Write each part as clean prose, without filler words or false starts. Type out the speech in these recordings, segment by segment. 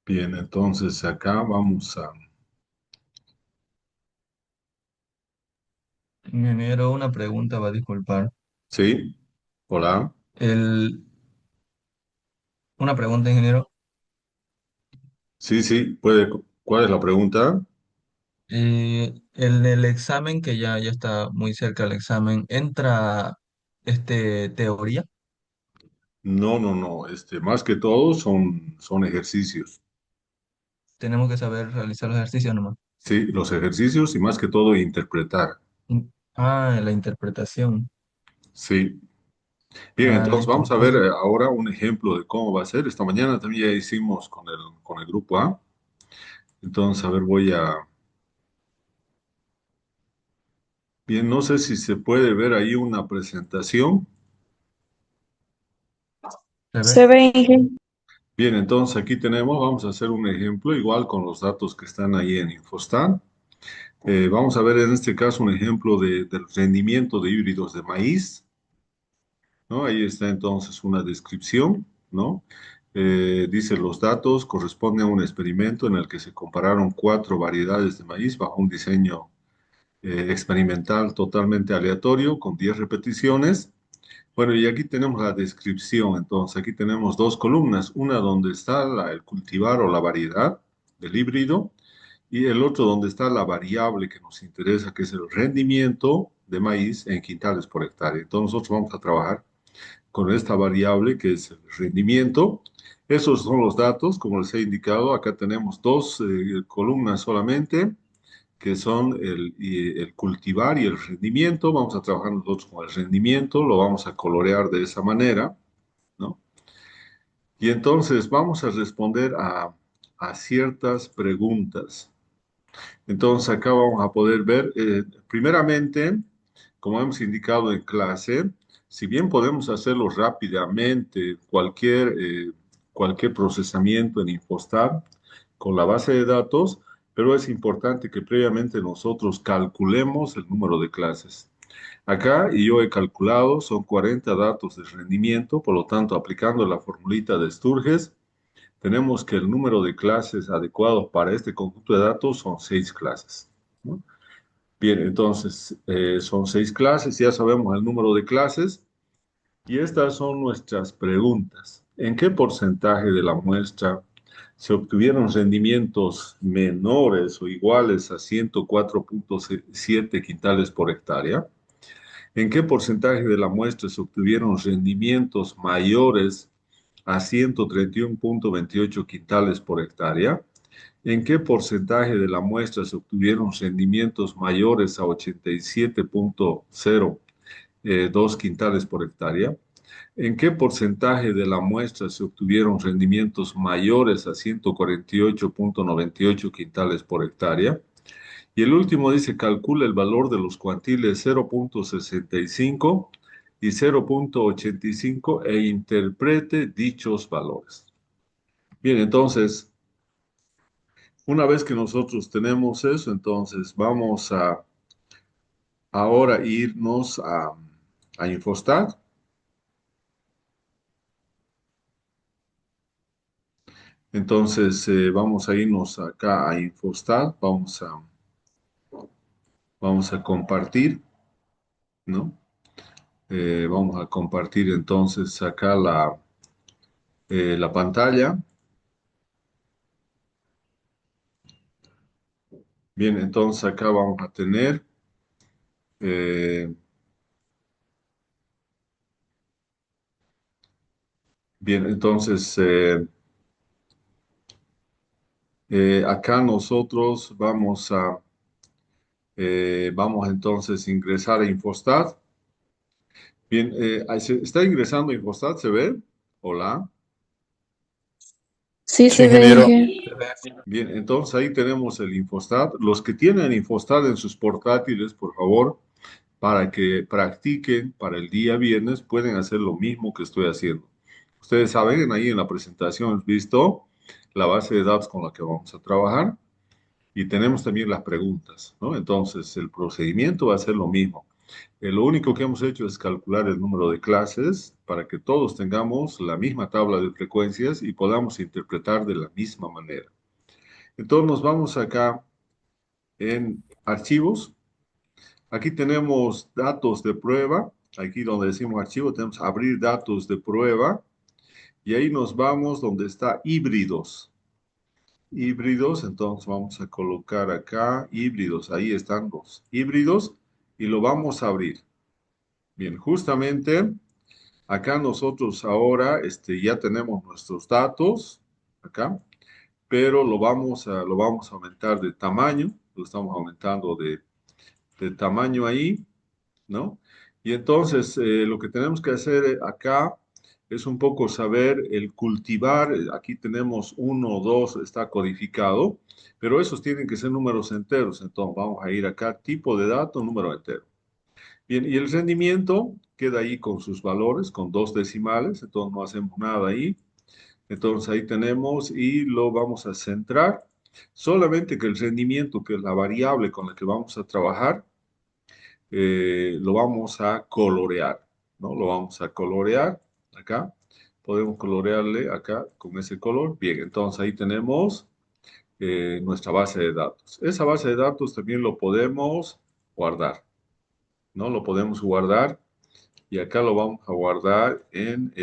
Bien, entonces acá vamos a... Ingeniero, una pregunta, va a disculpar. Sí, hola. El, una pregunta, ingeniero. Sí, sí, puede. ¿Cuál es la pregunta? El examen, que ya está muy cerca el examen, ¿entra teoría? No, no, no. Más que todo son ejercicios. Tenemos que saber realizar los ejercicios nomás. Sí, los ejercicios y más que todo interpretar. La interpretación. Sí. Bien, Ah, entonces listo. vamos a ver Entonces, ahora un ejemplo de cómo va a ser. Esta mañana también ya hicimos con el grupo A. Entonces, a ver, voy a... Bien, no sé si se puede ver ahí una presentación. ¿se ve? Se ve, Inge. Bien, entonces aquí tenemos, vamos a hacer un ejemplo igual con los datos que están ahí en Infostat. Vamos a ver en este caso un ejemplo del rendimiento de híbridos de maíz, ¿no? Ahí está entonces una descripción, ¿no? Dice los datos corresponden a un experimento en el que se compararon cuatro variedades de maíz bajo un diseño experimental totalmente aleatorio con 10 repeticiones. Bueno, y aquí tenemos la descripción, entonces aquí tenemos dos columnas, una donde está el cultivar o la variedad del híbrido y el otro donde está la variable que nos interesa, que es el rendimiento de maíz en quintales por hectárea. Entonces nosotros vamos a trabajar con esta variable que es el rendimiento. Esos son los datos, como les he indicado. Acá tenemos dos columnas solamente, que son el cultivar y el rendimiento. Vamos a trabajar nosotros con el rendimiento, lo vamos a colorear de esa manera, ¿no? Y entonces vamos a responder a ciertas preguntas. Entonces acá vamos a poder ver, primeramente, como hemos indicado en clase, si bien podemos hacerlo rápidamente, cualquier procesamiento en Infostar con la base de datos, pero es importante que previamente nosotros calculemos el número de clases. Acá, y yo he calculado, son 40 datos de rendimiento, por lo tanto, aplicando la formulita de Sturges, tenemos que el número de clases adecuados para este conjunto de datos son 6 clases, ¿no? Bien, entonces son 6 clases, ya sabemos el número de clases y estas son nuestras preguntas. ¿En qué porcentaje de la muestra se obtuvieron rendimientos menores o iguales a 104,7 quintales por hectárea? ¿En qué porcentaje de la muestra se obtuvieron rendimientos mayores a 131,28 quintales por hectárea? ¿En qué porcentaje de la muestra se obtuvieron rendimientos mayores a 87,02 quintales por hectárea? ¿En qué porcentaje de la muestra se obtuvieron rendimientos mayores a 148,98 quintales por hectárea? Y el último dice, calcula el valor de los cuantiles 0,65 y 0,85 e interprete dichos valores. Bien, entonces, una vez que nosotros tenemos eso, entonces vamos a ahora irnos a Infostat. Entonces, vamos a irnos acá a Infostat, vamos a compartir, ¿no? Vamos a compartir entonces acá la pantalla. Bien, entonces acá vamos a tener, eh, bien, entonces acá nosotros vamos entonces a ingresar a Infostat. Bien, ahí está ingresando a Infostat, ¿se ve? Hola. Sí, Sí, se ve, ingeniero. Inge. Se ve. Bien, entonces ahí tenemos el Infostat. Los que tienen Infostat en sus portátiles, por favor, para que practiquen para el día viernes, pueden hacer lo mismo que estoy haciendo. Ustedes saben, ahí en la presentación han visto la base de datos con la que vamos a trabajar y tenemos también las preguntas, ¿no? Entonces, el procedimiento va a ser lo mismo. Lo único que hemos hecho es calcular el número de clases para que todos tengamos la misma tabla de frecuencias y podamos interpretar de la misma manera. Entonces nos vamos acá en archivos. Aquí tenemos datos de prueba. Aquí donde decimos archivo tenemos abrir datos de prueba. Y ahí nos vamos donde está híbridos. Híbridos, entonces vamos a colocar acá híbridos. Ahí están los híbridos y lo vamos a abrir. Bien, justamente acá nosotros ahora ya tenemos nuestros datos acá, pero lo vamos a aumentar de tamaño. Lo estamos aumentando de tamaño ahí. ¿No? Y entonces lo que tenemos que hacer acá es un poco saber el cultivar. Aquí tenemos uno, dos, está codificado, pero esos tienen que ser números enteros. Entonces vamos a ir acá, tipo de dato, número entero. Bien, y el rendimiento queda ahí con sus valores, con dos decimales, entonces no hacemos nada ahí. Entonces ahí tenemos y lo vamos a centrar. Solamente que el rendimiento, que es la variable con la que vamos a trabajar, lo vamos a colorear, ¿no? Lo vamos a colorear acá. Podemos colorearle acá con ese color. Bien, entonces ahí tenemos nuestra base de datos. Esa base de datos también lo podemos guardar, ¿no? Lo podemos guardar y acá lo vamos a guardar en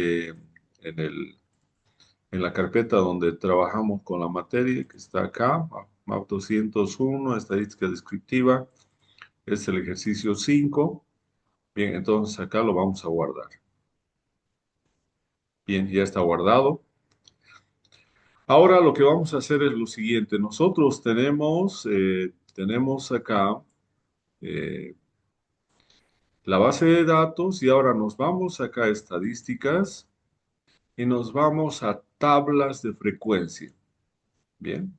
en la carpeta donde trabajamos con la materia, que está acá, MAP 201, estadística descriptiva. Es el ejercicio 5. Bien, entonces acá lo vamos a guardar. Bien, ya está guardado. Ahora lo que vamos a hacer es lo siguiente. Nosotros tenemos acá eh, la base de datos y ahora nos vamos acá a estadísticas y nos vamos a tablas de frecuencia. Bien,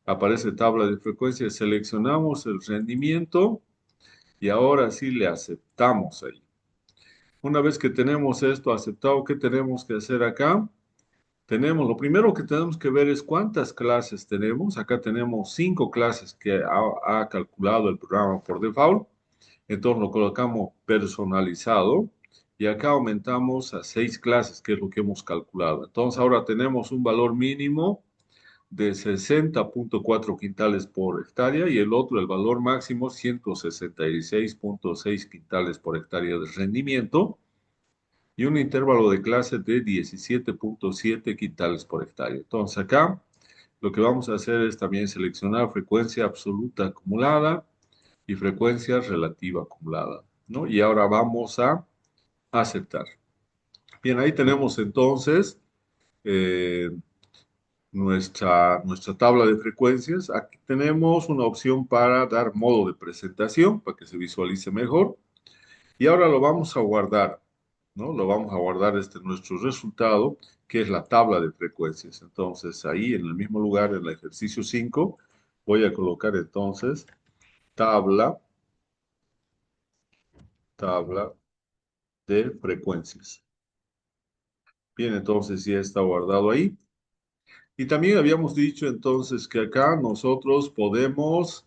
aparece tabla de frecuencia, seleccionamos el rendimiento y ahora sí le aceptamos ahí. Una vez que tenemos esto aceptado, ¿qué tenemos que hacer acá? Lo primero que tenemos que ver es cuántas clases tenemos. Acá tenemos 5 clases que ha calculado el programa por default. Entonces lo colocamos personalizado y acá aumentamos a 6 clases, que es lo que hemos calculado. Entonces ahora tenemos un valor mínimo de 60,4 quintales por hectárea y el otro, el valor máximo, 166,6 quintales por hectárea de rendimiento y un intervalo de clase de 17,7 quintales por hectárea. Entonces acá lo que vamos a hacer es también seleccionar frecuencia absoluta acumulada y frecuencia relativa acumulada, ¿no? Y ahora vamos a aceptar. Bien, ahí tenemos entonces eh, nuestra tabla de frecuencias. Aquí tenemos una opción para dar modo de presentación, para que se visualice mejor. Y ahora lo vamos a guardar, ¿no? Lo vamos a guardar nuestro resultado, que es la tabla de frecuencias. Entonces, ahí en el mismo lugar, en el ejercicio 5, voy a colocar entonces tabla, tabla de frecuencias. Bien, entonces ya está guardado ahí. Y también habíamos dicho entonces que acá nosotros podemos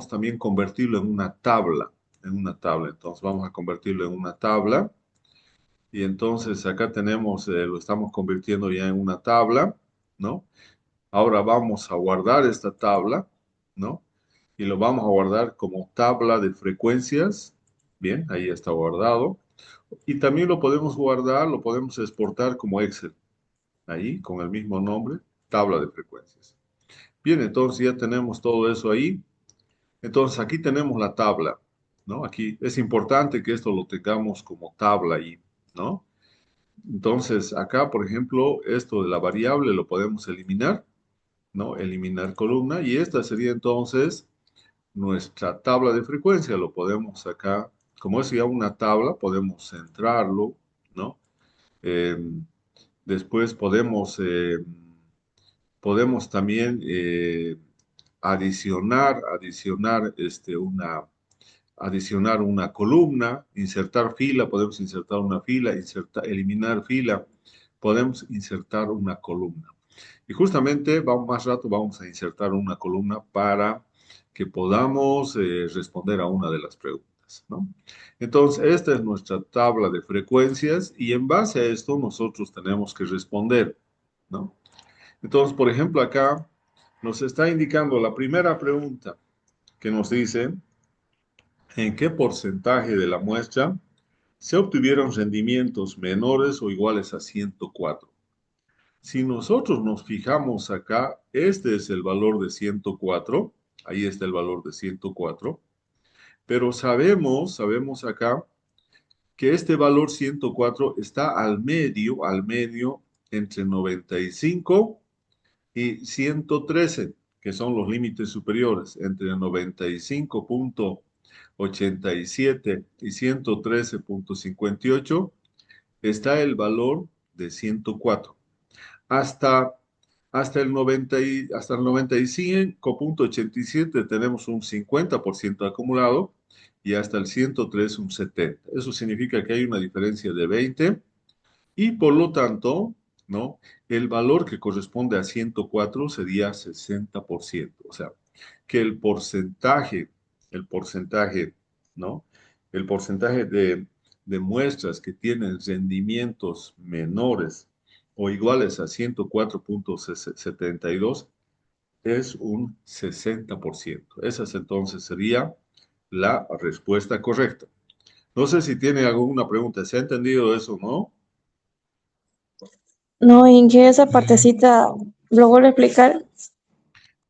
también convertirlo en una tabla, en una tabla. Entonces vamos a convertirlo en una tabla. Y entonces acá tenemos, lo estamos convirtiendo ya en una tabla, ¿no? Ahora vamos a guardar esta tabla, ¿no? Y lo vamos a guardar como tabla de frecuencias. Bien, ahí está guardado. Y también lo podemos guardar, lo podemos exportar como Excel, ahí con el mismo nombre, tabla de frecuencias. Bien, entonces ya tenemos todo eso ahí. Entonces aquí tenemos la tabla, ¿no? Aquí es importante que esto lo tengamos como tabla ahí, ¿no? Entonces, acá, por ejemplo, esto de la variable lo podemos eliminar, ¿no? Eliminar columna y esta sería entonces nuestra tabla de frecuencia. Lo podemos acá, como es ya una tabla, podemos centrarlo, ¿no? Eh, Después podemos también adicionar una columna, insertar fila, podemos insertar una fila, eliminar fila, podemos insertar una columna. Y justamente, más rato vamos a insertar una columna para que podamos responder a una de las preguntas, ¿no? Entonces, esta es nuestra tabla de frecuencias y en base a esto nosotros tenemos que responder, ¿no? Entonces, por ejemplo, acá nos está indicando la primera pregunta que nos dice, ¿en qué porcentaje de la muestra se obtuvieron rendimientos menores o iguales a 104? Si nosotros nos fijamos acá, este es el valor de 104, ahí está el valor de 104, pero sabemos acá que este valor 104 está al medio entre 95 y 113, que son los límites superiores, entre 95,87 y 113,58 está el valor de 104. Hasta, hasta el 95,87 tenemos un 50% acumulado y hasta el 103 un 70. Eso significa que hay una diferencia de 20 y por lo tanto, ¿no? El valor que corresponde a 104 sería 60%. O sea, que el porcentaje, ¿no? El porcentaje de muestras que tienen rendimientos menores o iguales a 104,72 es un 60%. Esa entonces sería la respuesta correcta. No sé si tiene alguna pregunta. ¿Se ha entendido eso, no? No, Inge, esa partecita, ¿lo vuelvo a explicar?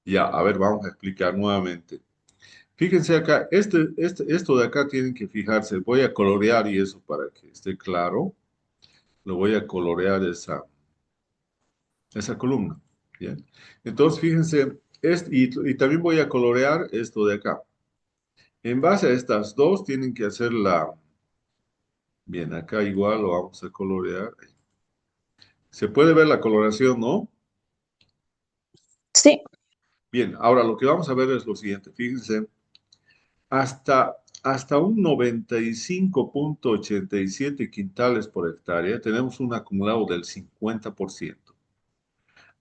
Ya, a ver, vamos a explicar nuevamente. Fíjense acá, esto de acá tienen que fijarse. Voy a colorear y eso para que esté claro. Lo voy a colorear esa columna. Bien. Entonces, fíjense, y también voy a colorear esto de acá. En base a estas dos tienen que hacer la... Bien, acá igual lo vamos a colorear. Se puede ver la coloración, ¿no? Sí, Bien, ahora lo que vamos a ver es lo siguiente. Fíjense, hasta un 95,87 quintales por hectárea tenemos un acumulado del 50%.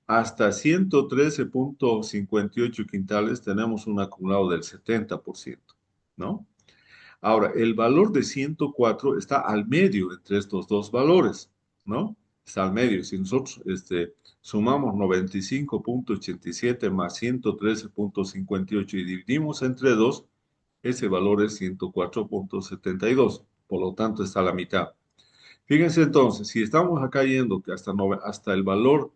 Hasta 113,58 quintales tenemos un acumulado del 70%, ¿no? Ahora, el valor de 104 está al medio entre estos dos valores, ¿no? Está al medio. Si nosotros sumamos 95,87 más 113,58 y dividimos entre 2, ese valor es 104,72. Por lo tanto, está a la mitad. Fíjense entonces, si estamos acá yendo que hasta el valor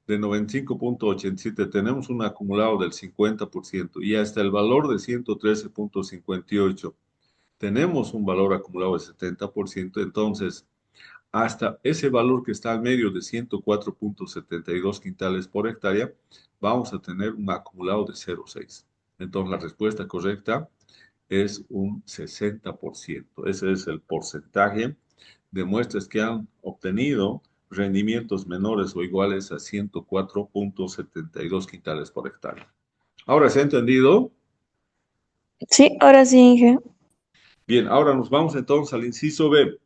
de 95,87 tenemos un acumulado del 50% y hasta el valor de 113,58 tenemos un valor acumulado del 70%, entonces hasta ese valor que está al medio de 104,72 quintales por hectárea, vamos a tener un acumulado de 0,6. Entonces la respuesta correcta es un 60%. Ese es el porcentaje de muestras que han obtenido rendimientos menores o iguales a 104,72 quintales por hectárea. Ahora, ¿se ha entendido? sí, ahora sí, Inge. Bien, ahora nos vamos entonces al inciso B.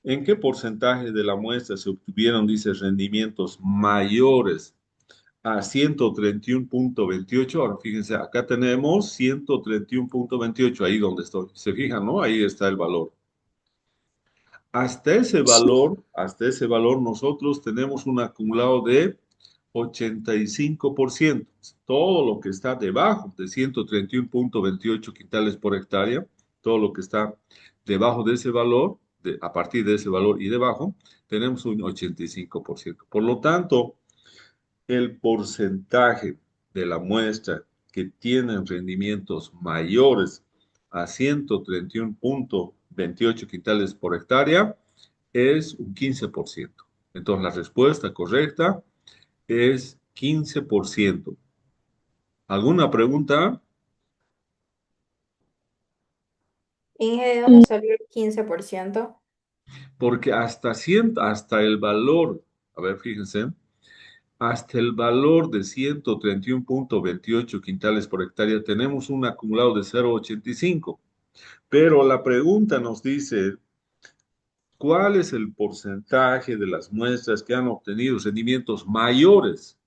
¿En qué porcentaje de la muestra se obtuvieron, dice, rendimientos mayores a 131,28? Ahora fíjense, acá tenemos 131,28, ahí donde estoy. Se fijan, ¿no? Ahí está el valor. Hasta ese valor nosotros tenemos un acumulado de 85%. Todo lo que está debajo de 131,28 quintales por hectárea, todo lo que está debajo de ese valor, a partir de ese valor y debajo, tenemos un 85%. Por lo tanto, el porcentaje de la muestra que tienen rendimientos mayores a 131,28 quintales por hectárea es un 15%. Entonces, la respuesta correcta es 15%. ¿Alguna pregunta? Inge, ¿de dónde salió el 15%? Porque hasta el valor, a ver, fíjense, hasta el valor de 131,28 quintales por hectárea tenemos un acumulado de 0,85. Pero la pregunta nos dice, ¿cuál es el porcentaje de las muestras que han obtenido rendimientos mayores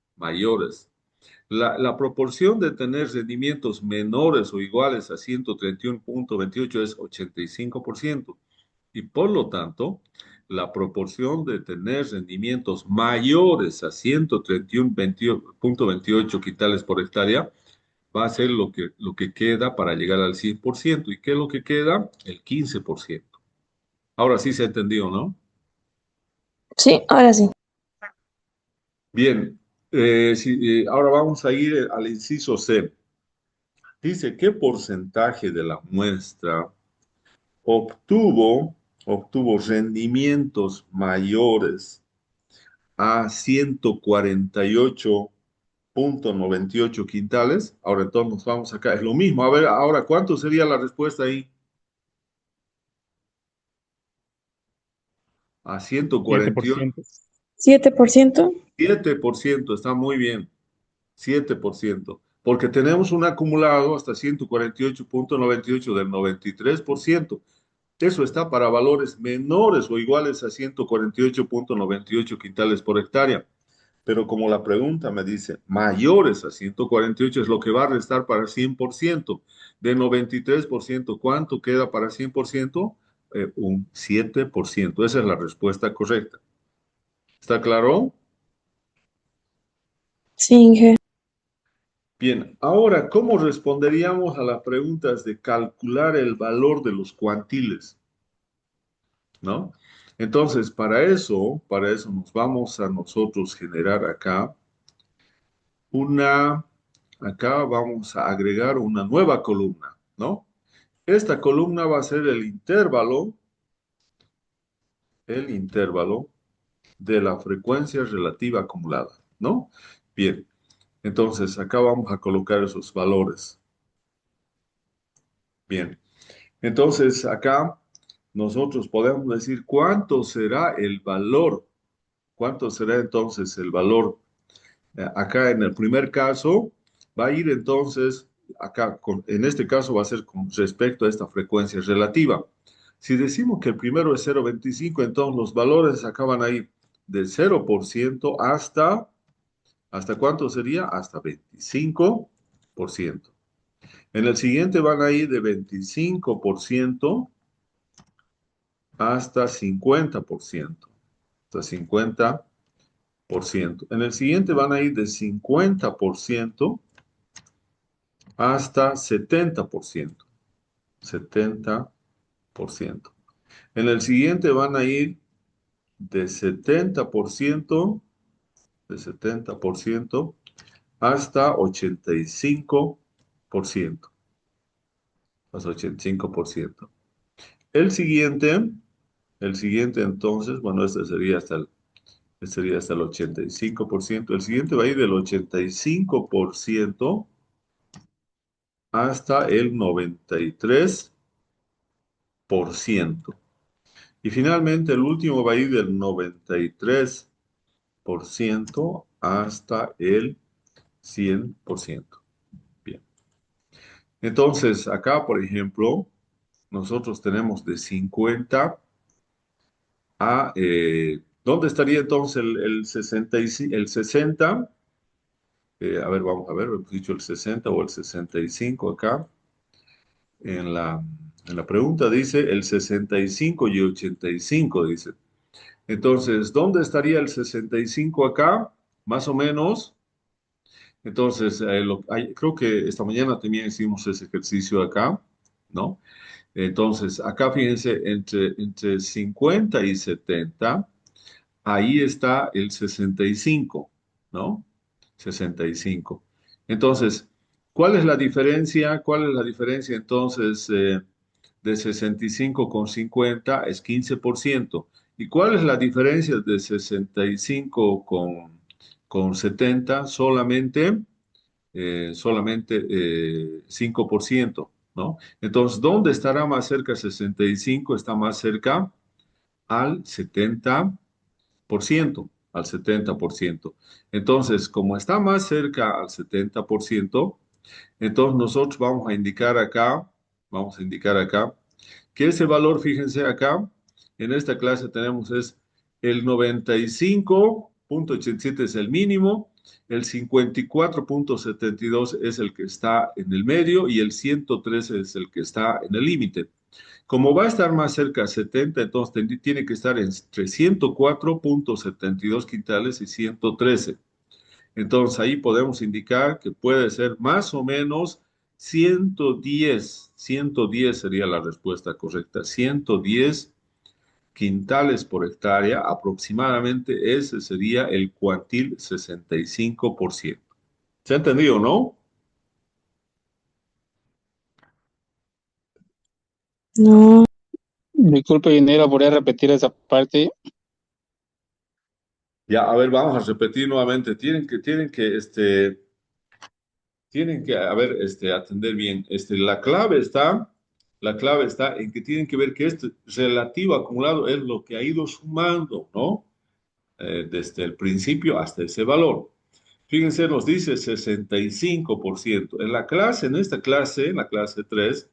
La proporción de tener rendimientos menores o iguales a 131,28 es 85%. Y por lo tanto, la proporción de tener rendimientos mayores a 131,28 quintales por hectárea va a ser lo que queda para llegar al 100%. ¿Y qué es lo que queda? El 15%. Ahora sí se ha entendido, ¿no? Sí, ahora sí. Bien, ahora vamos a ir al inciso C. Dice, ¿qué porcentaje de la muestra obtuvo, obtuvo rendimientos mayores a 148,98 quintales? Ahora entonces nos vamos acá. Es lo mismo. A ver, ahora, ¿cuánto sería la respuesta ahí? A ciento siete cuarenta por y ocho. ciento 7%. 7%, está muy bien. 7%, porque tenemos un acumulado hasta 148,98 del 93%. Eso está para valores menores o iguales a 148,98 quintales por hectárea. Pero como la pregunta me dice mayores a 148 es lo que va a restar para 100%. De 93%, ¿cuánto queda para 100%? Un 7%. Esa es la respuesta correcta. ¿Está claro? Sí, Inge. Bien, ahora, ¿cómo responderíamos a las preguntas de calcular el valor de los cuantiles? ¿No? Entonces, para eso nos vamos a nosotros generar una, acá vamos a agregar una nueva columna, ¿no? Esta columna va a ser el intervalo de la frecuencia relativa acumulada, ¿no? Bien, entonces acá vamos a colocar esos valores. Bien. Entonces, acá nosotros podemos decir cuánto será el valor, cuánto será entonces el valor. Acá en el primer caso va a ir entonces, en este caso va a ser con respecto a esta frecuencia relativa. Si decimos que el primero es 0,25, entonces los valores acá van a ir de 0% ¿hasta cuánto sería? Hasta 25%. En el siguiente van a ir de 25% hasta 50%, hasta 50%. En el siguiente van a ir de 50% hasta 70%, 70%. En el siguiente van a ir de 70%, de 70% hasta 85%, hasta 85%. El siguiente, el siguiente entonces, bueno, este sería hasta el 85%. El siguiente va a ir del 85% hasta el 93%. Y finalmente el último va a ir del 93% hasta el 100%. Bien. Entonces, acá, por ejemplo, nosotros tenemos de 50 a... ¿dónde estaría entonces el 65, el 60? A ver, vamos a ver, hemos dicho el 60 o el 65 acá. En en la pregunta dice el 65 y 85, dice. Entonces, ¿dónde estaría el 65 acá? Más o menos. Entonces, creo que esta mañana también hicimos ese ejercicio acá, ¿no? Entonces, acá fíjense, entre 50 y 70, ahí está el 65, ¿no? 65. Entonces, ¿cuál es la diferencia? ¿Cuál es la diferencia entonces de 65 con 50? Es 15%. ¿Y cuál es la diferencia de 65 con 70? Solamente 5%, ¿no? Entonces, ¿dónde estará más cerca 65? Está más cerca al 70%, al 70%. Entonces, como está más cerca al 70%, entonces nosotros vamos a indicar acá, que ese valor, fíjense acá, en esta clase tenemos es el 95,87 es el mínimo El 54,72 es el que está en el medio y el 113 es el que está en el límite. Como va a estar más cerca de 70, entonces tiene que estar entre 104,72 quintales y 113. Entonces ahí podemos indicar que puede ser más o menos 110. 110 sería la respuesta correcta. 110 quintales por hectárea, aproximadamente ese sería el cuantil 65%. ¿Se ha entendido, no? No, Disculpe, ingeniero, ¿podría repetir esa parte? Ya, a ver, vamos a repetir nuevamente. Tienen que, a ver, atender bien. La clave está en que tienen que ver que este relativo acumulado es lo que ha ido sumando, ¿no? Desde el principio hasta ese valor. Fíjense, nos dice 65%. En esta clase, en la clase 3,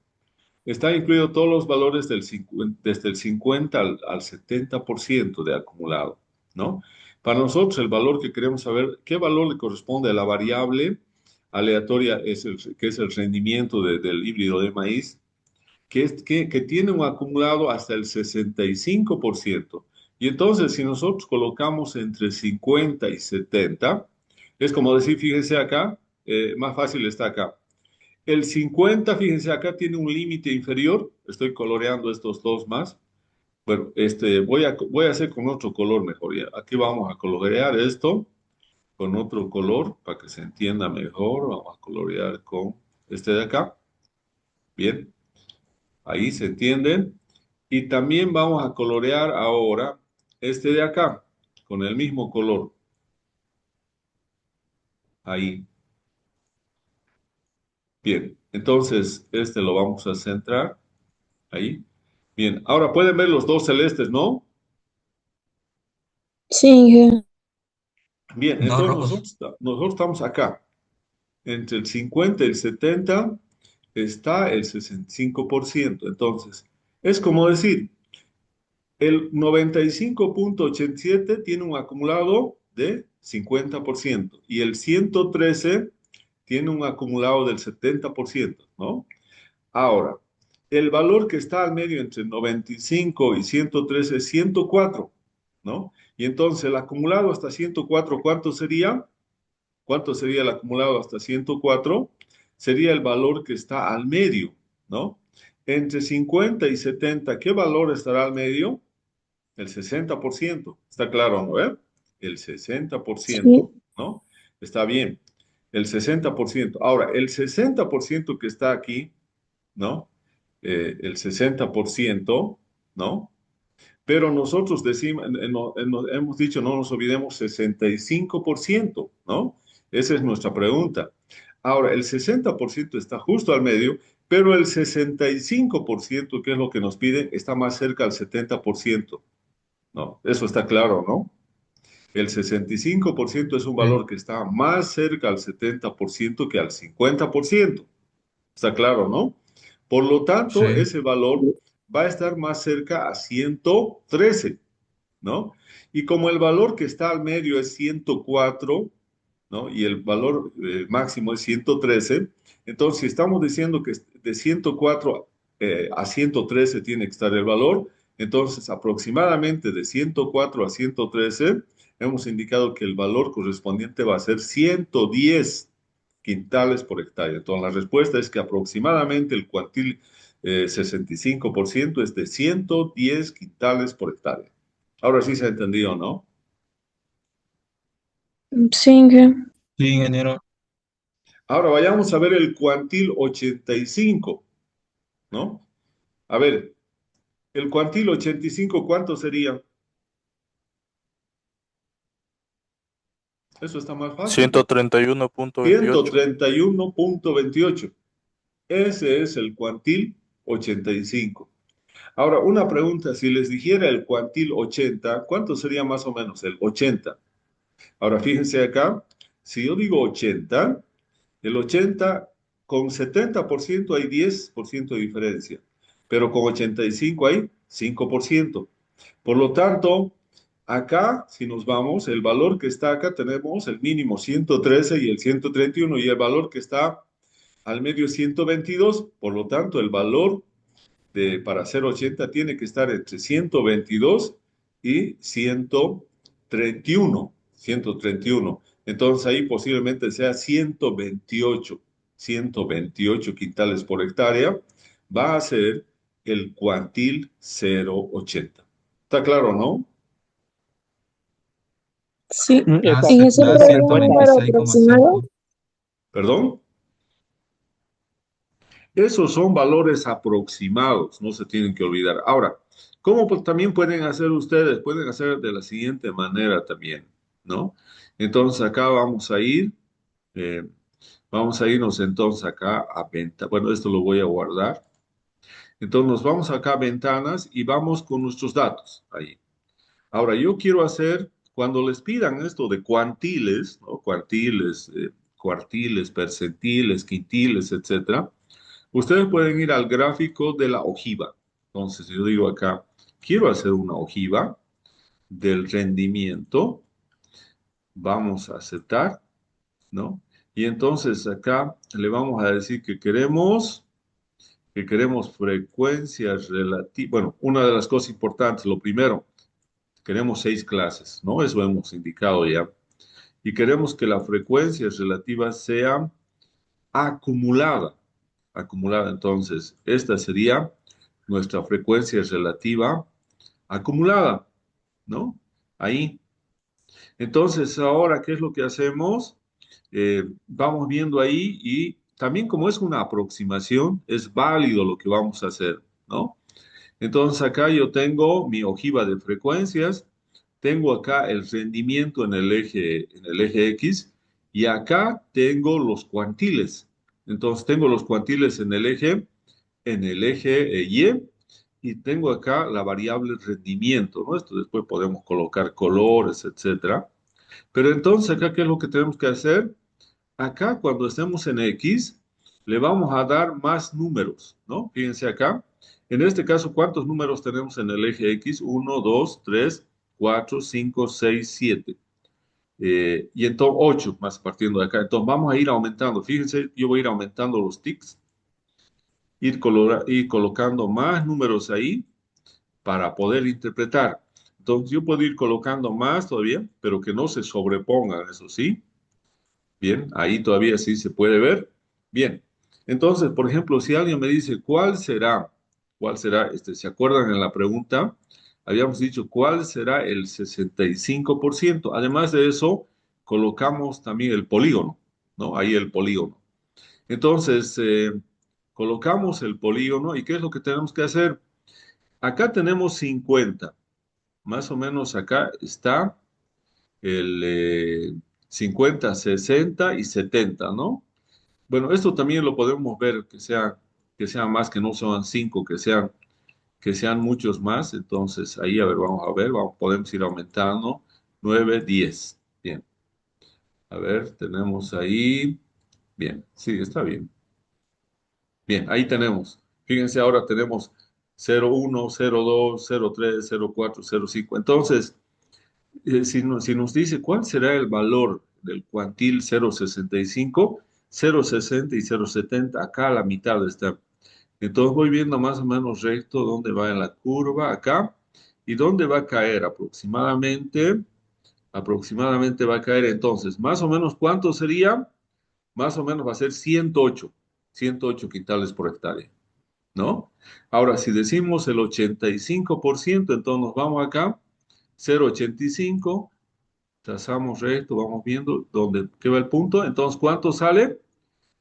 está incluido todos los valores desde el 50 al 70% de acumulado, ¿no? Para nosotros, el valor que queremos saber, ¿qué valor le corresponde a la variable aleatoria que es el rendimiento del híbrido de maíz? Que tiene un acumulado hasta el 65%. Y entonces, si nosotros colocamos entre 50 y 70, es como decir, fíjense acá, más fácil está acá. El 50, fíjense, acá tiene un límite inferior. Estoy coloreando estos dos más. Bueno, voy a hacer con otro color mejor. Ya. Aquí vamos a colorear esto con otro color para que se entienda mejor. Vamos a colorear con este de acá. Bien, ahí se entienden. Y también vamos a colorear ahora este de acá con el mismo color. Ahí. Bien, entonces este lo vamos a centrar. Ahí. Bien, ahora pueden ver los dos celestes, ¿no? sí, Inge. Bien, No, entonces rojos. nosotros estamos acá. Entre el 50 y el 70 está el 65%. Entonces, es como decir, el 95,87 tiene un acumulado de 50% y el 113 tiene un acumulado del 70%, ¿no? Ahora, el valor que está al medio entre 95 y 113 es 104, ¿no? Y entonces el acumulado hasta 104, ¿cuánto sería? ¿Cuánto sería el acumulado hasta 104? Sería el valor que está al medio, ¿no? Entre 50 y 70, ¿qué valor estará al medio? El 60%. ¿Está claro, no? El Sí, 60%, ¿no? Está bien. El 60%. Ahora, el 60% que está aquí, ¿no? El 60%, ¿no? Pero nosotros decimos, hemos dicho, no nos olvidemos, 65%, ¿no? Esa es nuestra pregunta. Ahora, el 60% está justo al medio, pero el 65%, que es lo que nos piden, está más cerca al 70%, ¿no? Eso está claro, ¿no? El 65% es un Sí, valor que está más cerca al 70% que al 50%. Está claro, ¿no? Por lo tanto, sí, ese valor va a estar más cerca a 113, ¿no? Y como el valor que está al medio es 104, ¿no? Y el valor máximo es 113, entonces si estamos diciendo que de 104 a 113 tiene que estar el valor, entonces aproximadamente de 104 a 113 hemos indicado que el valor correspondiente va a ser 110 quintales por hectárea. Entonces la respuesta es que aproximadamente el cuantil 65% es de 110 quintales por hectárea. Ahora sí se ha entendido, ¿no? sí, Inge. sí, ingeniero. Ahora vayamos a ver el cuantil 85, ¿no? A ver, el cuantil 85, ¿cuánto sería? Eso está más fácil, ¿no? 131,28. 131,28. Ese es el cuantil 85. Ahora, una pregunta, si les dijera el cuantil 80, ¿cuánto sería más o menos el 80? Ahora, fíjense acá, si yo digo 80, el 80 con 70% hay 10% de diferencia, pero con 85 hay 5%. Por lo tanto, Acá, si nos vamos, el valor que está acá tenemos el mínimo 113 y el 131 y el valor que está al medio 122. Por lo tanto, el valor para 0,80 tiene que estar entre 122 y 131. 131. Entonces ahí posiblemente sea 128 quintales por hectárea. Va a ser el cuantil 0,80. ¿Está claro, no? Sí. Da, Esa En ce- ese da fue un número aproximado. 126,5. ¿Perdón? Esos son valores aproximados, no se tienen que olvidar. Ahora, ¿cómo también pueden hacer ustedes? Pueden hacer de la siguiente manera también, ¿no? Entonces acá eh, vamos a irnos entonces acá a venta. Bueno, esto lo voy a guardar. Entonces nos vamos acá a ventanas y vamos con nuestros datos ahí. Ahora, yo quiero hacer, cuando les pidan esto de cuantiles, ¿no? Cuartiles, cuartiles, percentiles, quintiles, etcétera. Ustedes pueden ir al gráfico de la ojiva. Entonces, yo digo acá, quiero hacer una ojiva del rendimiento. Vamos a aceptar, ¿no? Y entonces acá le vamos a decir que queremos frecuencias relativas. Bueno, una de las cosas importantes, lo primero, queremos 6 clases, ¿no? Eso hemos indicado ya. Y queremos que la frecuencia relativa sea acumulada. Acumulada, entonces, esta sería nuestra frecuencia relativa acumulada, ¿no? Ahí. Entonces, ahora, ¿qué es lo que hacemos? Vamos viendo ahí y también como es una aproximación, es válido lo que vamos a hacer, ¿no? Entonces, acá yo tengo mi ojiva de frecuencias, tengo acá el rendimiento en el eje X y acá tengo los cuantiles. Entonces, tengo los cuantiles en el eje y tengo acá la variable rendimiento, ¿no? Esto después podemos colocar colores, etcétera. Pero entonces acá, ¿qué es lo que tenemos que hacer? Acá, cuando estemos en X, le vamos a dar más números, ¿no? Fíjense acá. En este caso, ¿cuántos números tenemos en el eje X? 1, 2, 3, 4, 5, 6, 7. Y entonces 8 más partiendo de acá. Entonces vamos a ir aumentando. Fíjense, yo voy a ir aumentando los tics, ir colocando más números ahí para poder interpretar. Entonces yo puedo ir colocando más todavía, pero que no se sobrepongan, eso sí. Bien, ahí todavía sí se puede ver. Bien, entonces, por ejemplo, si alguien me dice, ¿cuál será, se acuerdan en la pregunta? Habíamos dicho, ¿cuál será el 65%? Además de eso, colocamos también el polígono, ¿no? Ahí el polígono. Entonces, colocamos el polígono y ¿qué es lo que tenemos que hacer? Acá tenemos 50, más o menos acá está el 50, 60 y 70, ¿no? Bueno, esto también lo podemos ver que sea más, que no sean 5, que sean muchos más. Entonces, ahí, a ver, vamos a ver, podemos ir aumentando. 9, 10. Bien. A ver, tenemos ahí. Bien, sí, está bien. Bien, ahí tenemos. Fíjense, ahora tenemos 0,1, 0,2, 0,3, 0,4, 0,5. Entonces, si nos dice cuál será el valor del cuantil 0,65, 0,60 y 0,70, acá a la mitad está. Entonces voy viendo más o menos recto dónde va en la curva, acá, y dónde va a caer aproximadamente va a caer entonces, más o menos, ¿cuánto sería? Más o menos va a ser 108 quintales por hectárea, ¿no? Ahora, si decimos el 85%, entonces nos vamos acá, 0,85, trazamos recto, vamos viendo dónde queda el punto. Entonces, ¿cuánto sale?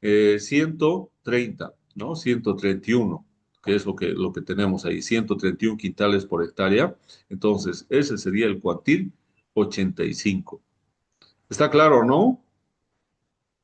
130, ¿no? 131, que es lo que tenemos ahí, 131 quintales por hectárea. Entonces, ese sería el cuantil 85. ¿Está claro, no?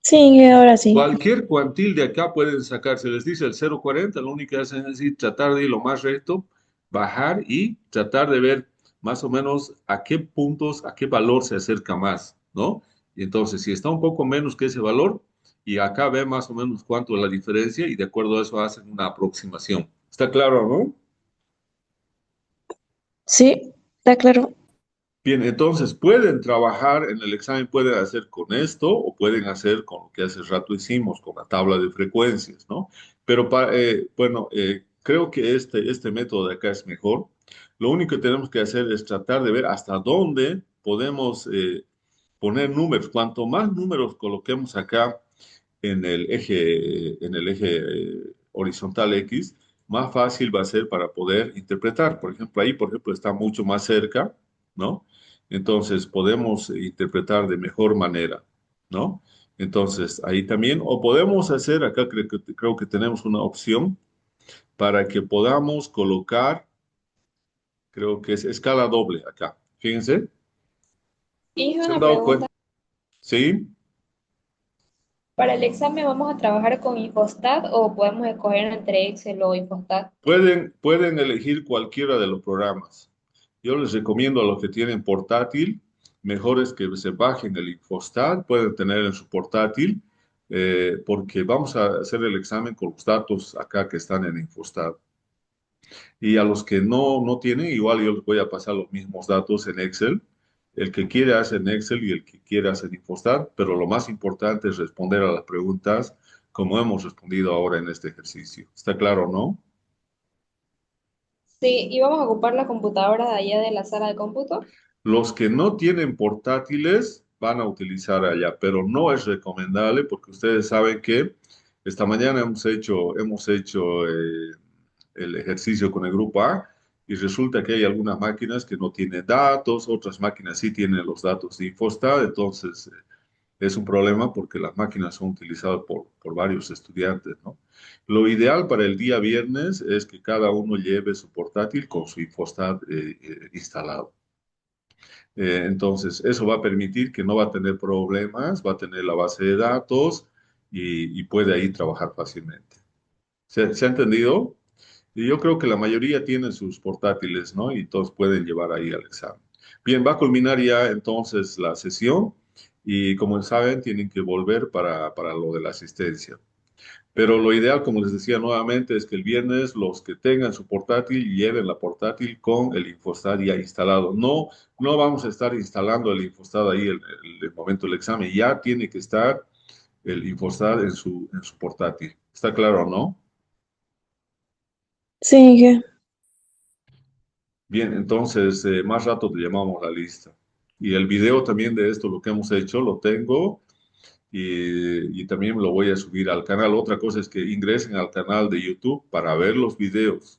Sí, ahora sí. Cualquier cuantil de acá pueden sacar, se les dice el 0,40, lo único que hacen es decir, tratar de ir lo más recto, bajar y tratar de ver más o menos a qué puntos, a qué valor se acerca más, ¿no? Y entonces, si está un poco menos que ese valor, y acá ve más o menos cuánto es la diferencia, y de acuerdo a eso hacen una aproximación. ¿Está claro, no? Sí, está claro. Bien, entonces pueden trabajar en el examen, pueden hacer con esto o pueden hacer con lo que hace rato hicimos, con la tabla de frecuencias, ¿no? Pero bueno, creo que este método de acá es mejor. Lo único que tenemos que hacer es tratar de ver hasta dónde podemos poner números. Cuanto más números coloquemos acá en el eje horizontal X, más fácil va a ser para poder interpretar. Por ejemplo, ahí, por ejemplo, está mucho más cerca, ¿no? Entonces podemos interpretar de mejor manera, ¿no? Entonces ahí también, o podemos hacer, acá creo que tenemos una opción para que podamos colocar, creo que es escala doble acá. Fíjense, Y ¿se han una dado pregunta. cuenta? ¿Sí? ¿Para el examen vamos a trabajar con Infostat o podemos escoger entre Excel o Infostat? Pueden elegir cualquiera de los programas. Yo les recomiendo a los que tienen portátil, mejor es que se bajen el Infostat, pueden tener en su portátil, porque vamos a hacer el examen con los datos acá que están en Infostat. Y a los que no tienen, igual yo les voy a pasar los mismos datos en Excel. El que quiere hace en Excel y el que quiere hace en Infostat, pero lo más importante es responder a las preguntas como hemos respondido ahora en este ejercicio. ¿Está claro, no? Sí, y vamos a ocupar la computadora de allá de la sala de cómputo. Los que no tienen portátiles van a utilizar allá, pero no es recomendable porque ustedes saben que esta mañana hemos hecho el ejercicio con el grupo A y resulta que hay algunas máquinas que no tienen datos, otras máquinas sí tienen los datos de Infostat, entonces es un problema porque las máquinas son utilizadas por varios estudiantes, ¿no? Lo ideal para el día viernes es que cada uno lleve su portátil con su Infostat instalado. Entonces, eso va a permitir que no va a tener problemas, va a tener la base de datos y puede ahí trabajar fácilmente. ¿Se ha entendido? Y yo creo que la mayoría tienen sus portátiles, ¿no? Y todos pueden llevar ahí al examen. Bien, va a culminar ya entonces la sesión y como saben, tienen que volver para lo de la asistencia. Pero lo ideal, como les decía nuevamente, es que el viernes los que tengan su portátil lleven la portátil con el Infostat ya instalado. No vamos a estar instalando el Infostat ahí el momento del examen. Ya tiene que estar el Infostat en su portátil. ¿Está claro, no? Sí, que Bien, entonces más rato te llamamos la lista. Y el video también de esto, lo que hemos hecho, lo tengo y también lo voy a subir al canal. Otra cosa es que ingresen al canal de YouTube para ver los videos.